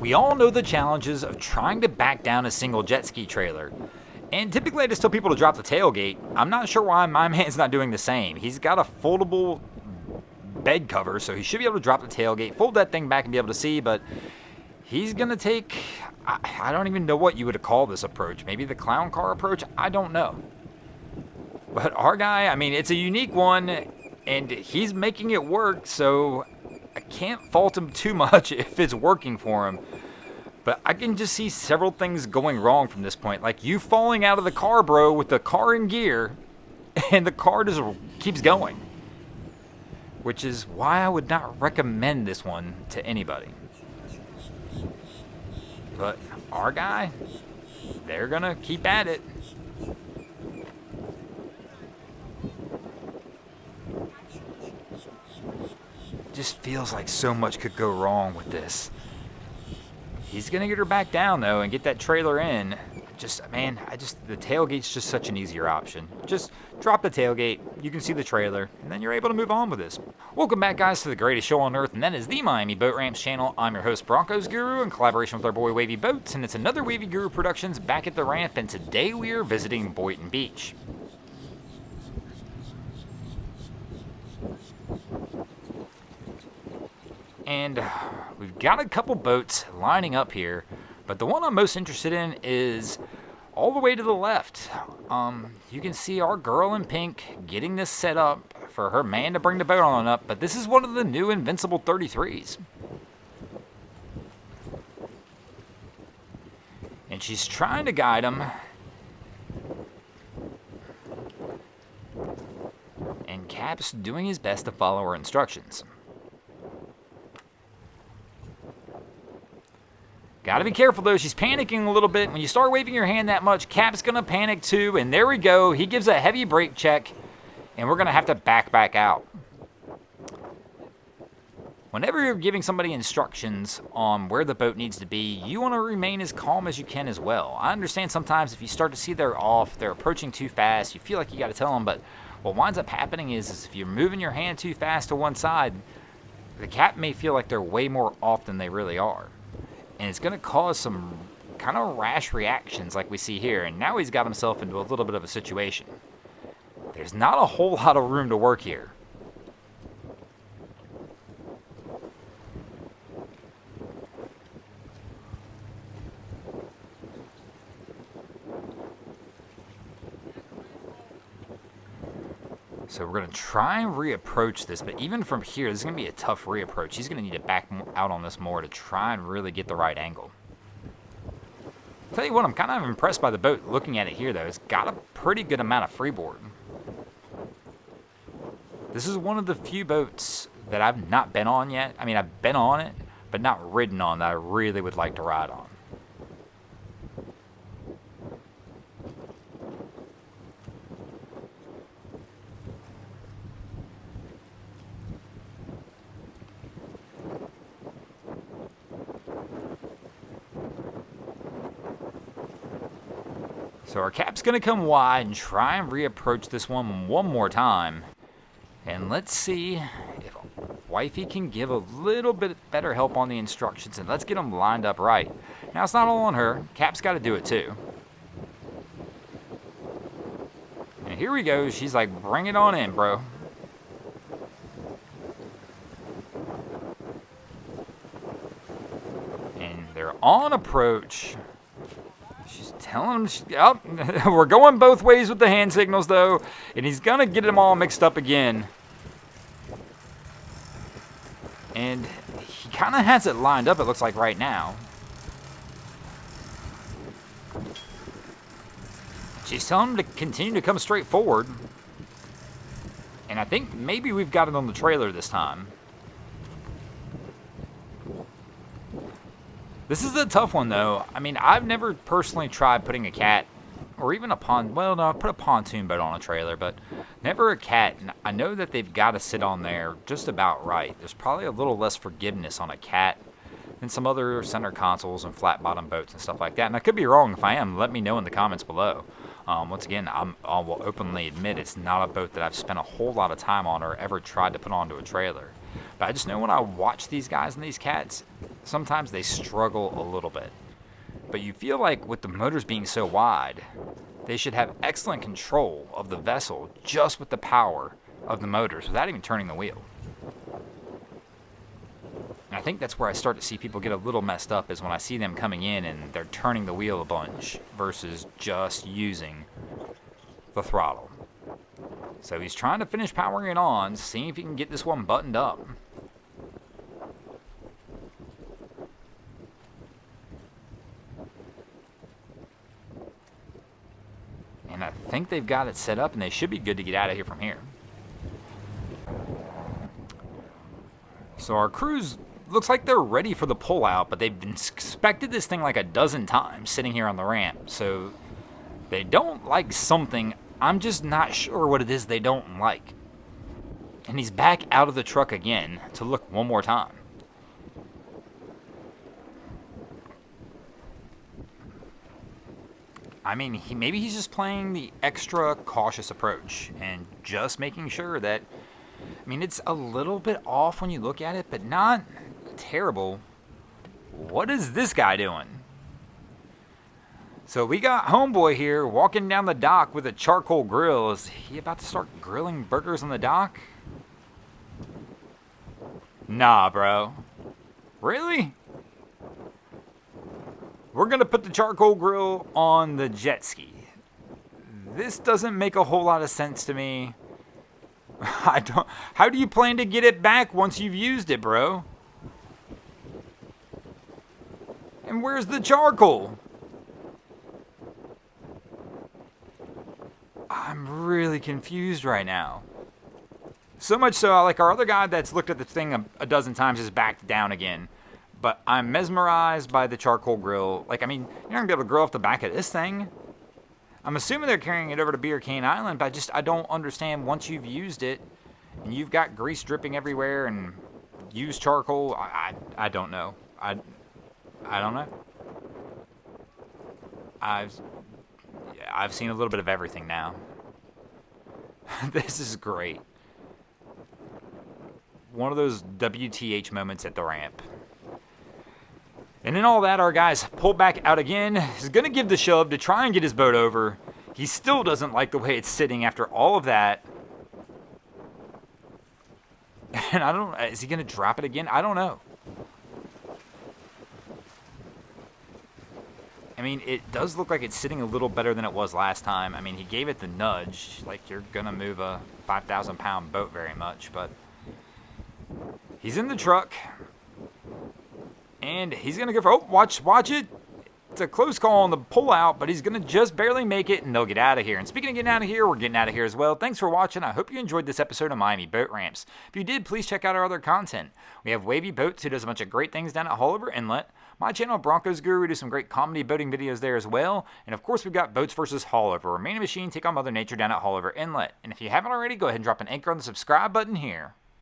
We all know the challenges of trying to back down a single jet ski trailer. And typically I just tell people to drop the tailgate. I'm not sure why my man's not doing the same. He's got a foldable bed cover, so he should be able to drop the tailgate, fold that thing back and be able to see, but he's going to take, I don't even know what you would call this approach. Maybe the clown car approach? I don't know. But our guy, I mean, it's a unique one, and he's making it work, so I can't fault him too much if it's working for him. But I can just see several things going wrong from this point. Like you falling out of the car, bro, with the car in gear, and the car just keeps going. Which is why I would not recommend this one to anybody. But our guy, they're going to keep at it. Just feels like so much could go wrong with this. He's going to get her back down, though, and get that trailer in. The tailgate's just such an easier option. Just drop the tailgate, you can see the trailer, and then you're able to move on with this. Welcome back, guys, to the greatest show on earth, and that is the Miami Boat Ramps channel. I'm your host, Broncos Guru, in collaboration with our boy Wavy Boats, and it's another Wavy Guru Productions back at the ramp, and today we are visiting Boynton Beach. And we've got a couple boats lining up here, but the one I'm most interested in is all the way to the left. You can see our girl in pink getting this set up for her man to bring the boat on up, but this is one of the new Invincible 33s. And she's trying to guide him. And Cap's doing his best to follow her instructions. Gotta be careful, though. She's panicking a little bit. When you start waving your hand that much, Cap's going to panic, too. And there we go. He gives a heavy brake check, and we're going to have to back out. Whenever you're giving somebody instructions on where the boat needs to be, you want to remain as calm as you can as well. I understand sometimes if you start to see they're off, they're approaching too fast, you feel like you got to tell them. But what winds up happening is if you're moving your hand too fast to one side, the Cap may feel like they're way more off than they really are. And it's going to cause some kind of rash reactions like we see here. And now he's got himself into a little bit of a situation. There's not a whole lot of room to work here. So we're going to try and reapproach this, but even from here, this is going to be a tough reapproach. He's going to need to back out on this more to try and really get the right angle. I'll tell you what, I'm kind of impressed by the boat looking at it here, though. It's got a pretty good amount of freeboard. This is one of the few boats that I've not been on yet. I mean, I've been on it, but not ridden on that I really would like to ride on. So our Cap's going to come wide and try and reapproach this one more time. And let's see if Wifey can give a little bit better help on the instructions. And let's get them lined up right. Now, it's not all on her. Cap's got to do it too. And here we go. She's like, bring it on in, bro. And they're on approach. Telling him, we're going both ways with the hand signals, though, and he's going to get them all mixed up again. And he kind of has it lined up, it looks like, right now. She's telling him to continue to come straight forward. And I think maybe we've got it on the trailer this time. This is a tough one, though. I mean, I've never personally tried putting a cat or even a well, no, I've put a pontoon boat on a trailer, but never a cat. And I know that they've got to sit on there just about right. There's probably a little less forgiveness on a cat than some other center consoles and flat bottom boats and stuff like that. And I could be wrong. If I am, let me know in the comments below. Once again, I will openly admit it's not a boat that I've spent a whole lot of time on or ever tried to put onto a trailer. But I just know when I watch these guys and these cats, sometimes they struggle a little bit. But you feel like with the motors being so wide, they should have excellent control of the vessel just with the power of the motors without even turning the wheel. And I think that's where I start to see people get a little messed up, is when I see them coming in and they're turning the wheel a bunch versus just using the throttle. So he's trying to finish powering it on, seeing if he can get this one buttoned up. And I think they've got it set up and they should be good to get out of here from here. So our crews looks like they're ready for the pullout, but they've inspected this thing like a dozen times sitting here on the ramp. So they don't like something. I'm just not sure what it is they don't like. And he's back out of the truck again to look one more time. I mean, maybe he's just playing the extra cautious approach and just making sure that, I mean, it's a little bit off when you look at it, but not terrible. What is this guy doing? So we got homeboy here walking down the dock with a charcoal grill. Is he about to start grilling burgers on the dock? Nah, bro. Really? We're going to put the charcoal grill on the jet ski. This doesn't make a whole lot of sense to me. How do you plan to get it back once you've used it, bro? And where's the charcoal? I'm really confused right now. So much so, like our other guy that's looked at the thing a dozen times is backed down again. But I'm mesmerized by the charcoal grill. Like, I mean, you're not going to be able to grill off the back of this thing. I'm assuming they're carrying it over to Beer Cane Island, but I don't understand, once you've used it and you've got grease dripping everywhere and used charcoal, I don't know. I don't know. I've seen a little bit of everything now. This is great. One of those WTH moments at the ramp. And in all that, our guys pull back out again. He's going to give the shove to try and get his boat over. He still doesn't like the way it's sitting after all of that. And I don't, is he going to drop it again? I don't know. I mean, it does look like it's sitting a little better than it was last time. I mean, he gave it the nudge, like you're going to move a 5,000-pound boat very much, but he's in the truck. And he's going to go for, oh, watch it. It's a close call on the pullout, but he's going to just barely make it, and they'll get out of here. And speaking of getting out of here, we're getting out of here as well. Thanks for watching. I hope you enjoyed this episode of Miami Boat Ramps. If you did, please check out our other content. We have Wavy Boats, who does a bunch of great things down at Haulover Inlet. My channel, Broncos Guru, we do some great comedy boating videos there as well. And of course, we've got Boats vs. Haulover, where man and machine take on Mother Nature down at Haulover Inlet. And if you haven't already, go ahead and drop an anchor on the subscribe button here.